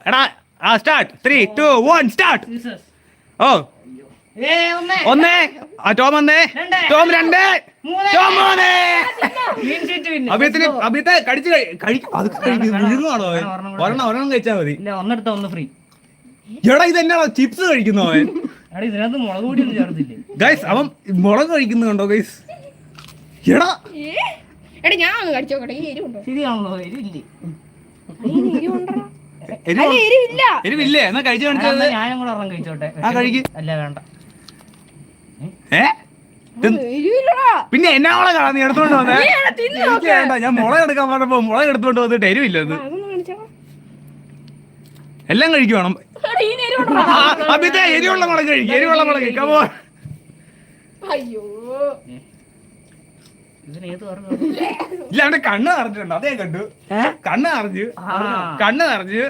എടാ start 3 2 1 start. ഓ 1 Tom 1 Tom 2 Tom 3. അഭിയത്തെ കടിച്ചു വിഴുങ്ങാണോ? ഒരെണ്ണം കഴിച്ചാൽ മതി. ഫ്രീ. എടാ ഇത് എന്നാണോ ചിപ്സ് കഴിക്കുന്നോ അവൻ? ഇതിനകത്ത് മുളക് പൊടി ഒന്നും ചേർത്തില്ലേ ഗൈസ്? അവൻ മുളക് കഴിക്കുന്നുണ്ടോ ഗൈസ്? എടാ ഞാൻ കടിച്ചോട്ടെ. ശരിയാണല്ലോ, എരിവില്ലേ? എരിവില്ലേ? എന്നാ കഴിച്ചു കാണിച്ചത്. ഞാനും കൂടെ ഒരെണ്ണം കഴിച്ചോട്ടെ. കഴിക്ക്. അല്ല വേണ്ട. പിന്നെ എന്നാ മുളക് നീ എടുത്തോണ്ട് വന്നേ? വേണ്ട, ഞാൻ മുളക് എടുക്കാൻ പറഞ്ഞപ്പോ മുളക് എടുത്തോണ്ട് വന്നിട്ട് എരിവില്ലെന്ന്. എല്ലാം കഴിക്കുവാണം. അഭിത്തെ എരിവുള്ള മുളക് കഴിക്കും. എരിവുള്ള മുളക് കമോ. അയ്യോ ഇല്ല, അവന്റെ കണ്ണ് നിറഞ്ഞിട്ടുണ്ടോ? അതേ കണ്ടു. കണ്ണ് നിറഞ്ഞ്